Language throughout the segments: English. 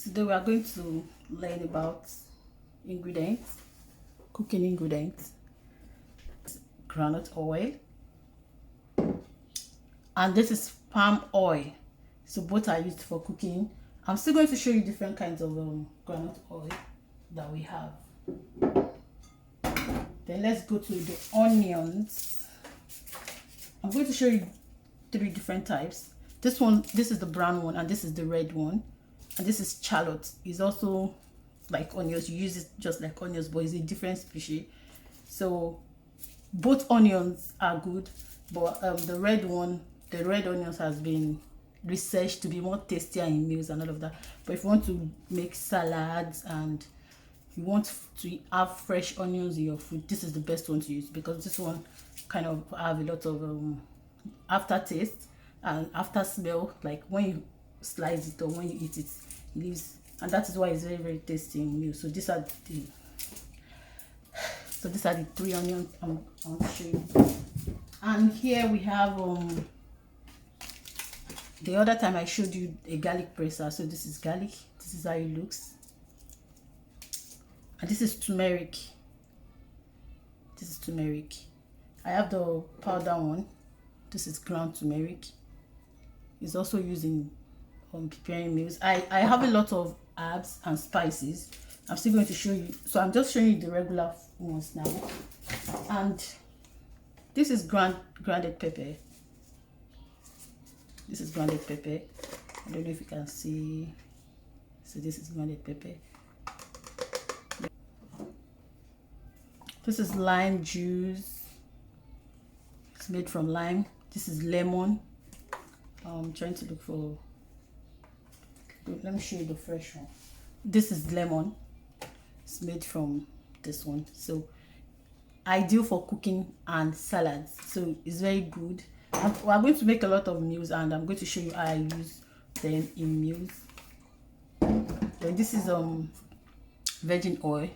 Today we are going to learn about ingredients, cooking ingredients, groundnut oil, and this is palm oil. So both are used for cooking. I'm still going to show you different kinds of groundnut oil that we have. Then let's go to the onions. I'm going to show you 3 different types. This is the brown one, and this is the red one, and this is shallot. It's also like onions. You use it just like onions, but it's a different species. So both onions are good, but the red onions has been researched to be more tastier in meals and all of that. But if you want to make salads and you want to have fresh onions in your food, this is the best one to use, because this one kind of have a lot of aftertaste and after smell, like when you slice it or when you eat it, it leaves, and that is why it's very, very tasty in meals. So these are the 3 onions I want to show you. And here we have the other time I showed you a garlic presser. So this is garlic. This is how it looks. And this is turmeric. This is turmeric. I have the powder one. This is ground turmeric. It's also used in preparing meals. I have a lot of herbs and spices. I'm still going to show you. So I'm just showing you the regular ones now. And this is grounded pepper. This is grounded pepper. I don't know if you can see. So this is grounded pepper. This is lime juice. It's made from lime. This is lemon. I'm trying to look for. Let me show you the fresh one. This is lemon. It's made from this one. So ideal for cooking and salads. So it's very good. We are going to make a lot of meals, and I'm going to show you how I use them in meals. Then this is virgin oil,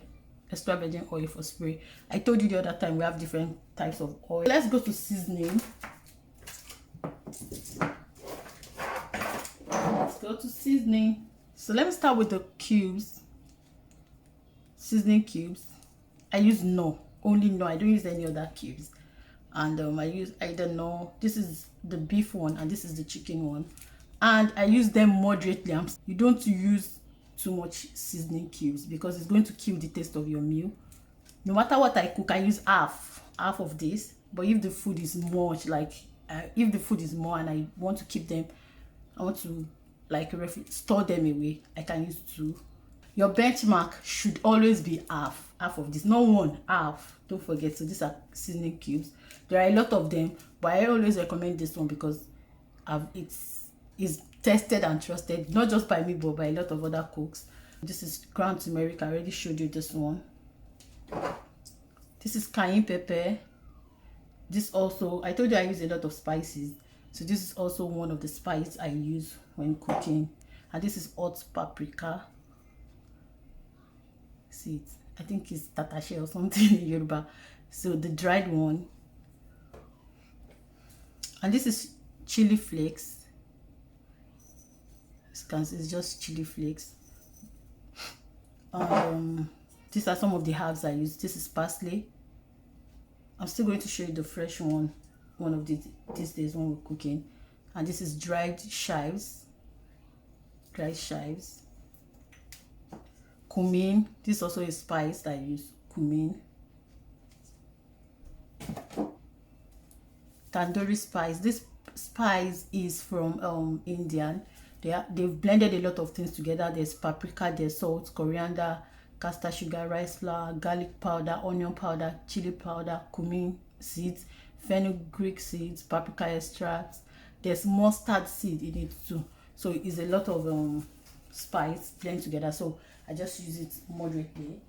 extra virgin oil for spray. I told you the other time we have different types of oil. Let's go to seasoning. Let's go to seasoning. So let me start with the cubes. Seasoning cubes. I use only no. I don't use any other cubes. And I use either no. This is the beef one, and this is the chicken one. And I use them moderately. You don't use too much seasoning cubes, because it's going to kill the taste of your meal. No matter what I cook, I use half of this. But if the food is much, if the food is more and I want to keep them, I want to store them away, I can use 2. Your benchmark should always be half of this, not 1, half. Don't forget. So these are seasoning cubes. There are a lot of them, but I always recommend this one because it's tested and trusted, not just by me but by a lot of other cooks. This is ground turmeric. I already showed you this one. This is cayenne pepper. This also, I told you I use a lot of spices, so this is also one of the spices I use when cooking. And this is hot paprika. See it? I think it's tatashe or something in Yoruba. So the dried one. And this is chili flakes. As you can see, it's just chili flakes. These are some of the herbs I use. This is parsley. I'm still going to show you the fresh one of these days when we're cooking. And this is dried chives. Cumin. This is also a spice that I use. Cumin. Tandoori spice. This spice is from Indian. They've blended a lot of things together. There's paprika, there's salt, coriander, castor sugar, rice flour, garlic powder, onion powder, chili powder, cumin seeds, fenugreek seeds, paprika extract. There's mustard seed in it too. So it's a lot of spice blended together. So I just use it moderately.